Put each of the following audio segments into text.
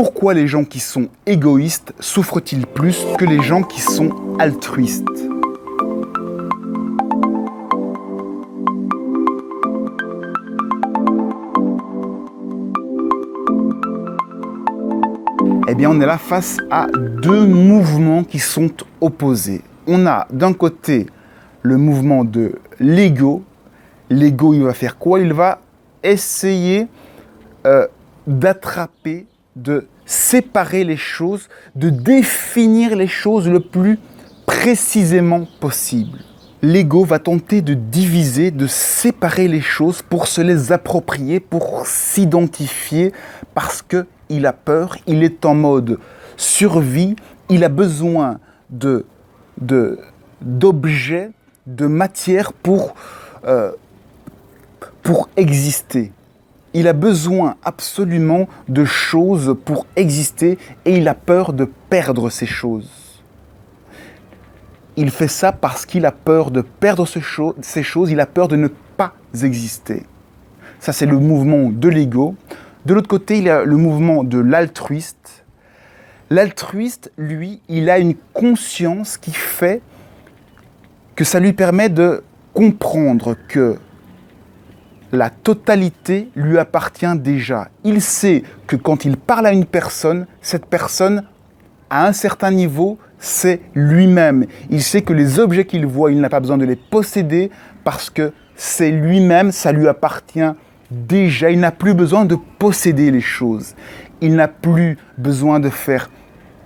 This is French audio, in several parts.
Pourquoi les gens qui sont égoïstes souffrent-ils plus que les gens qui sont altruistes? Eh bien, on est là face à deux mouvements qui sont opposés. On a d'un côté le mouvement de l'ego. L'ego, il va faire quoi? Il va essayer d'attraper, de séparer les choses, de définir les choses le plus précisément possible. L'ego va tenter de diviser, de séparer les choses pour se les approprier, pour s'identifier, parce qu'il a peur, il est en mode survie, il a besoin d'objets, de matière pour exister. Il a besoin absolument de choses pour exister et il a peur de perdre ces choses. Il fait ça parce qu'il a peur de perdre ces choses, il a peur de ne pas exister. Ça, c'est le mouvement de l'ego. De l'autre côté, il y a le mouvement de l'altruiste. L'altruiste, lui, il a une conscience qui fait que ça lui permet de comprendre que la totalité lui appartient déjà. Il sait que quand il parle à une personne, cette personne, à un certain niveau, c'est lui-même. Il sait que les objets qu'il voit, il n'a pas besoin de les posséder parce que c'est lui-même, ça lui appartient déjà. Il n'a plus besoin de posséder les choses. Il n'a plus besoin de faire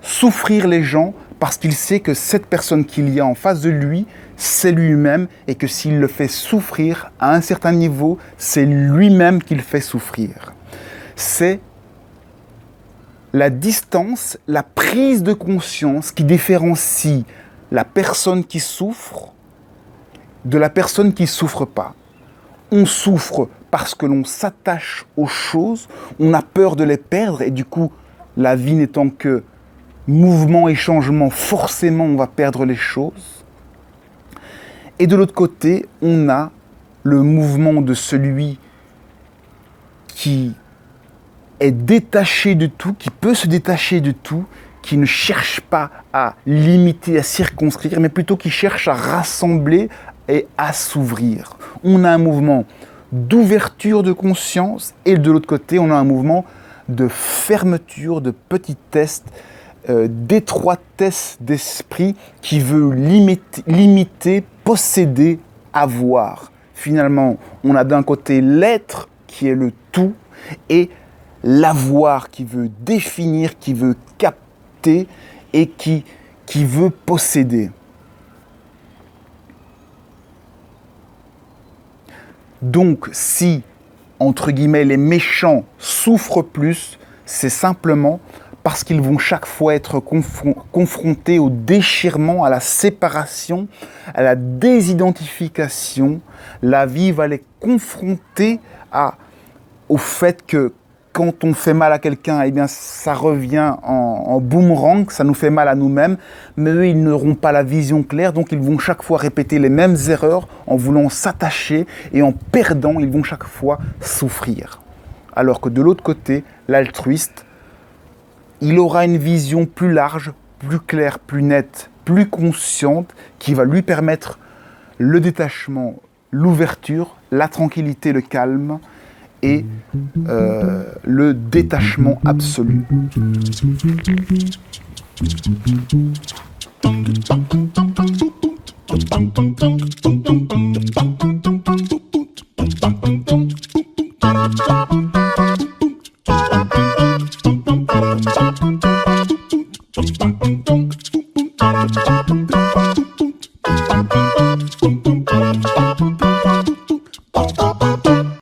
souffrir les gens parce qu'il sait que cette personne qu'il y a en face de lui, c'est lui-même et que s'il le fait souffrir à un certain niveau, c'est lui-même qu'il fait souffrir. C'est la distance, la prise de conscience qui différencie la personne qui souffre de la personne qui ne souffre pas. On souffre parce que l'on s'attache aux choses, on a peur de les perdre et du coup, la vie n'étant que mouvement et changement, forcément on va perdre les choses. Et de l'autre côté, on a le mouvement de celui qui est détaché de tout, qui peut se détacher de tout, qui ne cherche pas à limiter, à circonscrire, mais plutôt qui cherche à rassembler et à s'ouvrir. On a un mouvement d'ouverture de conscience et de l'autre côté, on a un mouvement de fermeture, de petitesse, d'étroitesse d'esprit qui veut limiter, posséder, avoir. Finalement, on a d'un côté l'être qui est le tout et l'avoir qui veut définir, qui veut capter et qui veut posséder. Donc, si, entre guillemets, les méchants souffrent plus, c'est simplement parce qu'ils vont chaque fois être confrontés au déchirement, à la séparation, à la désidentification. La vie va les confronter au fait que quand on fait mal à quelqu'un, eh bien, ça revient en boomerang, ça nous fait mal à nous-mêmes, mais eux, ils n'auront pas la vision claire, donc ils vont chaque fois répéter les mêmes erreurs en voulant s'attacher et en perdant, ils vont chaque fois souffrir. Alors que de l'autre côté, l'altruiste, il aura une vision plus large, plus claire, plus nette, plus consciente, qui va lui permettre le détachement, l'ouverture, la tranquillité, le calme et le détachement absolu.